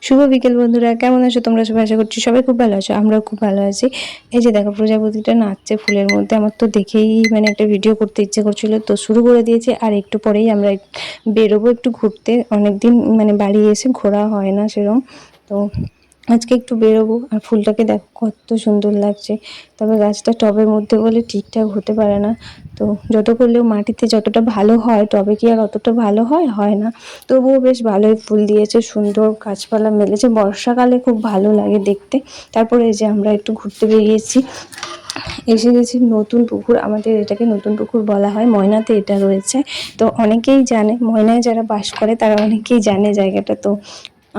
শুভ বিকেল বন্ধুরা, কেমন আছো তোমরা সবাই? আশা করছি সবাই খুব ভালো আছো, আমরাও খুব ভালো আছি। এই যে দেখো প্রজাপতিটা নাচছে ফুলের মধ্যে, আমার তো দেখেই মানে একটা ভিডিও করতে ইচ্ছে করছিল, তো শুরু করে দিয়েছে। আর একটু পরেই আমরা বেরোবো একটু ঘুরতে। অনেকদিন মানে বাড়ি এসে ঘোরা হয় না সেরকম, তো আজকে একটু বেরোবো। আর ফুলটাকে দেখো কত সুন্দর লাগছে, তবে গাছটা টবের মধ্যে বলে ঠিকঠাক হতে পারে না। তো যত করলেও মাটিতে যতটা ভালো হয় টবে কি আর অতটা ভালো হয়? হয় না। তবুও বেশ ভালোই ফুল দিয়েছে, সুন্দর গাছপালা মেলেছে, বর্ষাকালে খুব ভালো লাগে দেখতে। তারপরে এই যে আমরা একটু ঘুরতে বেরিয়েছি, এসে গেছি নতুন পুকুর। আমাদের এটাকে নতুন পুকুর বলা হয়, ময়নাতে এটা রয়েছে। তো অনেকেই জানে, ময়নায় যারা বাস করে তারা অনেকেই জানে জায়গাটা। তো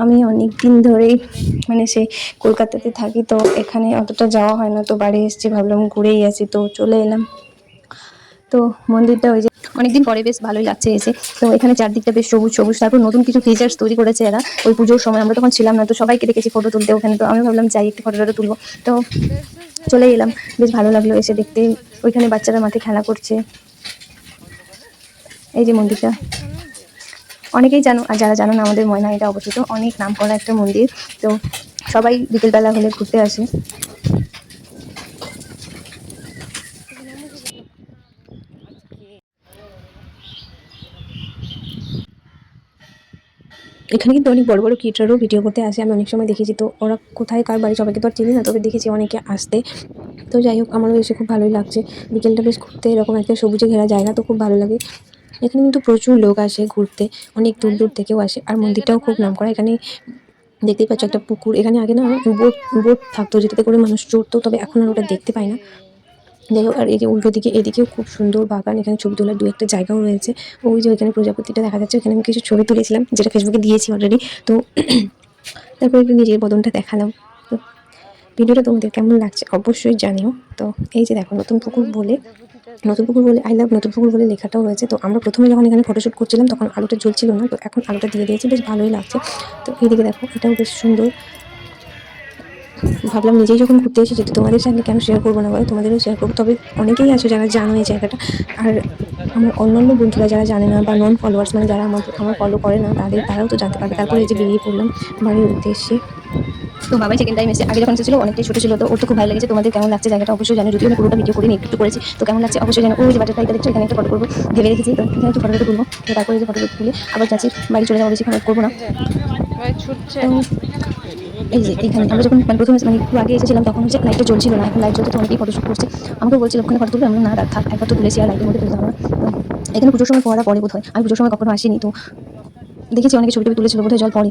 আমি অনেক দিন ধরেই মানে সেই কলকাতাতে থাকি, তো এখানে অতটা যাওয়া হয় না, তো বাড়ি এসেছি, ভাবলাম ঘুরেই আসি, তো চলে এলাম। তো মন্দিরটা ওই যে অনেকদিন পরে বেশ ভালোই লাগছে এসে। তো এখানে চারদিকটা বেশ সবুজ সবুজ, তারপর নতুন কিছু ফিচার্স তৈরি করেছে এরা। ওই পুজোর সময় আমরা তখন ছিলাম না, তো সবাইকে দেখেছি ফটো তুলতে ওখানে, তো আমি ভাবলাম যাই একটু ফটো তুলবো। তো চলে এলাম, বেশ ভালো লাগলো এসে দেখতে। ওইখানে বাচ্চারা মাঠে খেলা করছে। এই যে মন্দিরটা অনেকেই জানো, আর যারা জানো না, আমাদের ময়না এটা অবস্থিত, অনেক নাম করা একটা মন্দির। তো সবাই বিকেলবেলা হলে ঘুরতে আসে। এখানে কিন্তু অনেক বড় বড় ক্রিয়েটরও ভিডিও করতে আসে, আমি অনেক সময় দেখেছি। তো ওরা কোথায় কার বাড়ি সবাইকে তো আর চিনি না, তবে দেখেছি অনেকে আসতে। তো যাই হোক, আমারও এসে খুব ভালোই লাগছে। বিকেলটা বেশ ঘুরতে, এরকম একটা সবুজে ঘেরা জায়গা তো খুব ভালো লাগে। এখানে কিন্তু প্রচুর লোক আসে ঘুরতে, অনেক দূর দূর থেকেও আসে। আর মন্দিরটাও খুব নামকরা। এখানে দেখতেই পাচ্ছ একটা পুকুর, এখানে আগে না বোট বোট থাকতো যেটাতে করে মানুষ চড়তো, তবে এখন আর ওটা দেখতে পাই না। যাই হোক, আর এই যে উল্টো দিকে এদিকেও খুব সুন্দর বাগান, এখানে ছবি তোলার দু একটা জায়গাও রয়েছে। ওই যে ওইখানে প্রজাপতিটা দেখা যাচ্ছে, ওখানে আমি কিছু ছবি তুলেছিলাম, যেটা ফেসবুকে দিয়েছি অলরেডি। তো তারপরে একটু নিজের বদনটা দেখালাম। তো ভিডিওটা তোমাদের কেমন লাগছে অবশ্যই জানিও। তো এই যে দেখো নতুন পুকুর বলে, নতুন পুকুর বলে আই লাভ নতুন পুকুর বলে লেখাটাও রয়েছে। তো আমরা প্রথমে যখন এখানে ফটোশ্যুট করছিলাম তখন আলোটা জ্বলছিল না, তো এখন আলোটা দিয়ে দিয়েছে, বেশ ভালোই লাগছে। তো এইদিকে দেখো এটাও বেশ সুন্দর। ভাবলাম নিজেই যখন ঘুরতে এসেছি তো তোমাদের সাথে কেন শেয়ার করবো না, বলো, তোমাদেরও শেয়ার করবো। তবে অনেকেই আছে যারা জানো এই জায়গাটা। আর আমার অন্যান্য বন্ধুরা যারা জানে না বা নন ফলোয়ার্স, মানে যারা আমার ফলো করে না, তারাও তো জানতে পারবে। তারপরে এই যে বেরিয়ে পড়লাম বাড়ির উদ্দেশ্যে। তো বাবাই সেকেন্ড টাইম এসে, আগে যখন এসেছিল অনেকটাই ছোট ছিল, তো ওর তো খুব ভালো লেগেছে। তোমাদের কেমন লাগছে জায়গাটা অবশ্যই জানো, যদিও আমি পুরোটা ভিডিও করে একটু করেছি। তো কেমন লাগছে অবশ্যই জানো। ওই যে বাটারফ্লাইটা দেখছো, এখানে একটা ফটো করবো ভেবে রেখেছি, তো এখানে একটু ফটো তুলবো। তো তারপরে যে ফটো তুলে আবার চাচির বাড়ি চলে যাবো, বেশিক্ষণ করবো না। তো এই যে এখানে আমরা যখন মানে প্রথমে মানে একটু আগে এসেছিলাম তখন হচ্ছে লাইটটা জ্বলছিল না, এখন লাইট জ্বলছে, তো অনেকেই ফটোশুট করছে। আমাকে বলছিল ওখানে ফটো তুলবে, আমরা না থাক, একবার তো তুলেছি, আর লাইটের মধ্যে তুলতে হবে না। তো এখানে পুজোর সময় পড়া পরে বোধ হয়, আমি পুজোর সময় কখনো আসিনি, তো দেখেছি অনেকে ছবি টবি তুলেছিল, বোধ হয় জল পরে।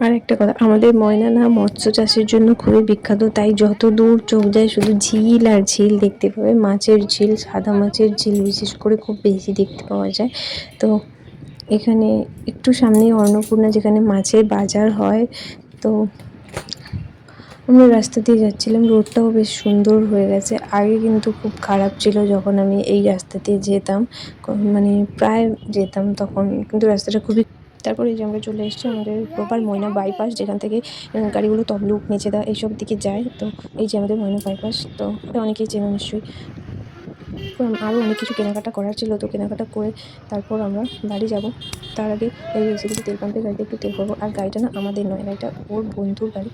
আর একটা কথা, আমাদের ময়না না মৎস্য চাষের জন্য খুবই বিখ্যাত, তাই যত দূর চোখ যায় শুধু ঝিল আর ঝিল দেখতে পাবে। মাছের ঝিল, সাদা মাছের ঝিল বিশেষ করে খুব বেশি দেখতে পাওয়া যায়। তো এখানে একটু সামনে অন্নপূর্ণা, যেখানে মাছের বাজার হয়। তো আমরা রাস্তা দিয়ে যাচ্ছিলাম, রোডটাও বেশ সুন্দর হয়ে গেছে। আগে কিন্তু খুব খারাপ ছিল, যখন আমি এই রাস্তা দিয়ে যেতাম, মানে প্রায় যেতাম তখন কিন্তু রাস্তাটা খুবই। তারপরে এই যে আমরা চলে এসেছি আমাদের প্রপার ময়না বাইপাস, যেখান থেকে গাড়িগুলো তমলুক, মেচেদা এইসব দিকে যায়। তো এই যে আমাদের ময়না বাইপাস, তো এটা অনেকেই চেনো নিশ্চয়ই। তো আরও অনেক কিছু কেনাকাটা করার ছিল, তো কেনাকাটা করে তারপর আমরা বাড়ি যাব। তার আগে এই এসে কিছু তেল পাম্পে গাড়িতে একটু তেল ভরবো। আর গাড়িটা না আমাদের নয়, গাড়িটা ওর বন্ধুর গাড়ি।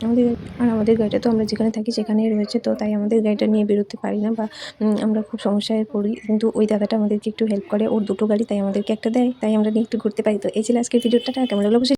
আমাদের আমাদের গাড়িটা তো আমরা যেখানে থাকি সেখানেই রয়েছে, তো তাই আমাদের গাড়িটা নিয়ে বেরোতে পারি না, বা আমরা খুব সমস্যায় পড়ি। কিন্তু ওই দাদাটা আমাদেরকে একটু হেল্প করে, ওর দুটো গাড়ি, তাই আমাদেরকে একটা দেয়, তাই আমরা নিয়ে একটু ঘুরতে পারি। তো এই ছিল আজকের ভিডিওটা, কেমন লাগলো অবশ্যই